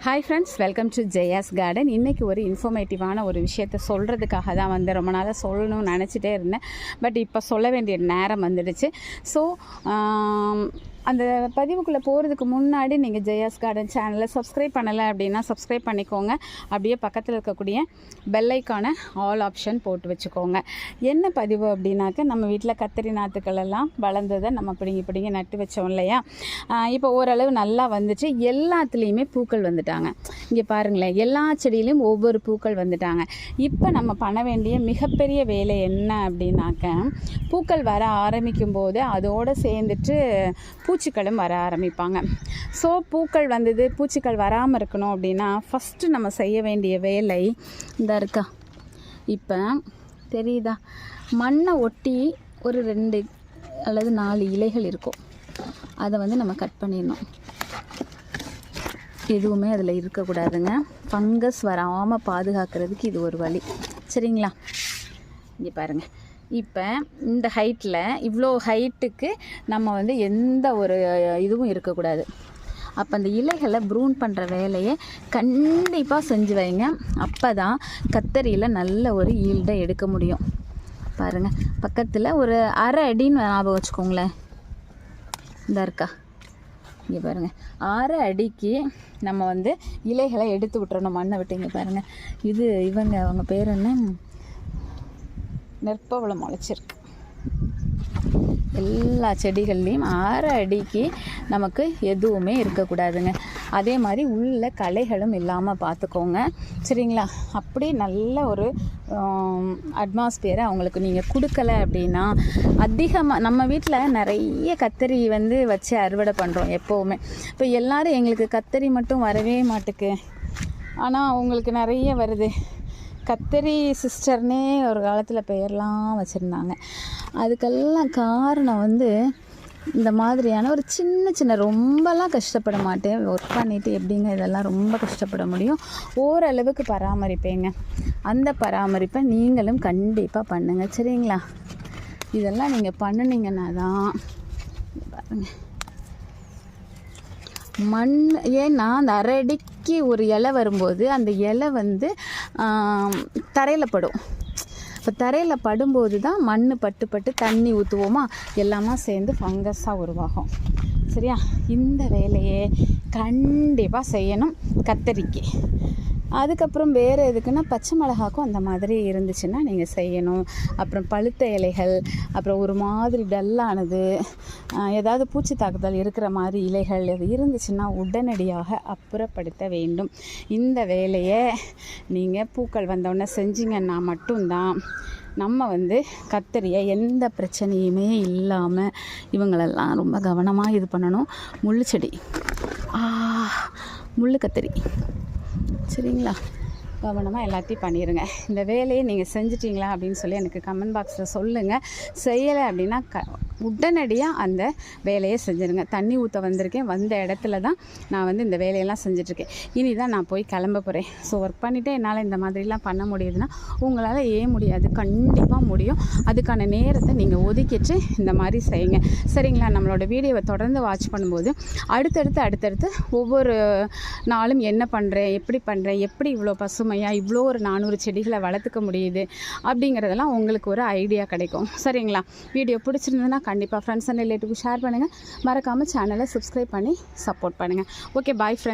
Hi friends, welcome to Jaya's garden. இன்றைக்கி ஒரு இன்ஃபர்மேட்டிவான ஒரு விஷயத்தை சொல்கிறதுக்காக தான் வந்து ரொம்ப நாளாக சொல்லணும்னு நினச்சிட்டே இருந்தேன். பட் இப்போ சொல்ல வேண்டிய நேரம் வந்துடுச்சு. ஸோ அந்த பதிவுக்குள்ளே போகிறதுக்கு முன்னாடி நீங்கள் ஜெயாஸ் கார்டன் சேனலை சப்ஸ்கிரைப் பண்ணலை அப்படின்னா சப்ஸ்கிரைப் பண்ணிக்கோங்க. அப்படியே பக்கத்தில் இருக்கக்கூடிய பெல் ஐக்கானை ஆல் ஆப்ஷன் போட்டு வச்சுக்கோங்க. என்ன பதிவு அப்படின்னாக்க, நம்ம வீட்டில் கத்திரி நாற்றுக்கள் எல்லாம் வளர்ந்ததை நம்ம பிடிங்கி நட்டு வச்சோம் இல்லையா. இப்போ ஓரளவு நல்லா வந்துச்சு. எல்லாத்துலேயுமே பூக்கள் வந்துட்டாங்க. இங்கே பாருங்களேன், எல்லா செடியிலையும் ஒவ்வொரு பூக்கள் வந்துட்டாங்க. இப்போ நம்ம பண்ண வேண்டிய மிகப்பெரிய வேலை என்ன அப்படின்னாக்க, பூக்கள் வர ஆரம்பிக்கும் போது அதோடு சேர்ந்துட்டு பூச்சிகளும் வர ஆரம்பிப்பாங்க. ஸோ பூக்கள் வந்தது, பூச்சிகள் வராமல் இருக்கணும் அப்படின்னா ஃபஸ்ட்டு நம்ம செய்ய வேண்டிய வேலை இந்த இருக்கா, இப்போ தெரியுதா, மண்ணை ஒட்டி ஒரு 2 அல்லது 4 இலைகள் இருக்கும். அதை வந்து நம்ம கட் பண்ணிடணும். எதுவுமே அதில் இருக்கக்கூடாதுங்க. ஃபங்கஸ் வராமல் பாதுகாக்கிறதுக்கு இது ஒரு வழி. சரிங்களா? இங்கே பாருங்கள், இப்போ இந்த ஹைட்டில், இவ்வளோ ஹைட்டுக்கு நம்ம வந்து எந்த ஒரு இதுவும் இருக்கக்கூடாது. அப்போ அந்த இலைகளை ப்ரூன் பண்ணுற வேலையை கண்டிப்பாக செஞ்சு வைங்க. அப்போ தான் கத்தரியில் நல்ல ஒரு ஈல்டை எடுக்க முடியும். பாருங்கள், பக்கத்தில் ஒரு 1/2 அடின்னு ஞாபகம் வச்சுக்கோங்களேன். இந்த இருக்கா, இங்கே பாருங்கள், 1/2 அடிக்கு நம்ம வந்து இலைகளை எடுத்து விட்டுறணும், மண்ணை விட்டு. இங்கே பாருங்கள், இது அவங்க பேர் என்ன, நெற்பவளம் முளைச்சிருக்கு. எல்லா செடிகள்லேயும் 1/2 அடிக்கு நமக்கு எதுவுமே இருக்கக்கூடாதுங்க. அதே மாதிரி உள்ள களைகளும் இல்லாமல் பார்த்துக்கோங்க. சரிங்களா? அப்படி நல்ல ஒரு அட்மாஸ்பியரை அவங்களுக்கு நீங்கள் கொடுக்கலை அப்படின்னா, அதிகமாக நம்ம வீட்டில் நிறைய கத்தரி வந்து வச்சு அறுவடை பண்ணுறோம் எப்போவுமே. இப்போ எல்லோரும் எங்களுக்கு கத்தரி மட்டும் வரவே மாட்டுக்கு, ஆனால் உங்களுக்கு நிறைய வருது. கத்தரி சிஸ்டர்னே ஒரு காலத்தில் பெயர்லாம் வச்சுருந்தாங்க. அதுக்கெல்லாம் காரணம் வந்து இந்த மாதிரியான ஒரு சின்ன ரொம்பலாம் கஷ்டப்பட மாட்டேன். ஒர்க் பண்ணிவிட்டு எப்படிங்க இதெல்லாம் ரொம்ப கஷ்டப்பட முடியும். ஓரளவுக்கு பராமரிப்பேங்க. அந்த பராமரிப்பை நீங்களும் கண்டிப்பாக பண்ணுங்கள். சரிங்களா? இதெல்லாம் நீங்கள் பண்ணினீங்கன்னா தான் பாருங்கள், மண், ஏன்னா அந்த 1/2 அடிக்கு ஒரு இலை வரும்போது அந்த இலை வந்து தரையில் படும். இப்போ தரையில் படும்போது தான் மண் பட்டு தண்ணி ஊற்றுவோமா, எல்லாமே சேர்ந்து ஃபங்கஸாக உருவாகும். சரியா? இந்த வேலையை கண்டிப்பாக செய்யணும் கத்தரிக்கு. அதுக்கப்புறம் வேறு எதுக்குன்னா, பச்சை மிளகாக்கும் அந்த மாதிரி இருந்துச்சுன்னா நீங்கள் செய்யணும். அப்புறம் பழுத்த இலைகள், அப்புறம் ஒரு மாதிரி டல்லானது, ஏதாவது பூச்சி தாக்குதல் இருக்கிற மாதிரி இலைகள் அது இருந்துச்சுன்னா உடனடியாக அப்புறப்படுத்த வேண்டும். இந்த வேலையை நீங்கள் பூக்கள் வந்தோடனே செஞ்சிங்கன்னா மட்டும்தான் நம்ம வந்து கத்தரியை எந்த பிரச்சனையுமே இல்லாமல், இவங்களெல்லாம் ரொம்ப கவனமாக இது பண்ணணும். முள்ளு செடி, முள்ளு கத்தரி, சரிங்களா? கவனமாக எல்லாத்தையும் பண்ணிடுங்க. இந்த வேலையை நீங்கள் செஞ்சிட்டிங்களா அப்படின்னு சொல்லி எனக்கு கமெண்ட் பாக்ஸில் சொல்லுங்கள். செய்யலை அப்படின்னா உடனடியாக அந்த வேலையை செஞ்சுருங்க. தண்ணி ஊற்ற வந்திருக்கேன், வந்த இடத்துல தான் நான் வந்து இந்த வேலையெல்லாம் செஞ்சிட்ருக்கேன். இனி தான் நான் போய் கிளம்ப போகிறேன். ஸோ ஒர்க் பண்ணிவிட்டு என்னால் இந்த மாதிரிலாம் பண்ண முடியுதுன்னா உங்களால் ஏன் முடியாது? கண்டிப்பாக முடியும். அதுக்கான நேரத்தை நீங்கள் ஒதுக்கிட்டு இந்த மாதிரி செய்யுங்க. சரிங்களா? நம்மளோட வீடியோவை தொடர்ந்து வாட்ச் பண்ணும்போது அடுத்தடுத்து ஒவ்வொரு நாளும் என்ன பண்ணுறேன், எப்படி இவ்வளோ பசுமையாக இவ்வளோ ஒரு 400 செடிகளை வளர்த்துக்க முடியுது அப்படிங்கிறதெல்லாம் உங்களுக்கு ஒரு ஐடியா கிடைக்கும். சரிங்களா? வீடியோ பிடிச்சிருந்ததுன்னா கண்டிப்பாக ஃப்ரெண்ட்ஸ் அண்ட் ரிலேட்டிவ்க்கு ஷேர் பண்ணுங்கள். மறக்காமல் சேனலை சப்ஸ்கிரைப் பண்ணி சப்போர்ட் பண்ணுங்கள். Okay, bye friends.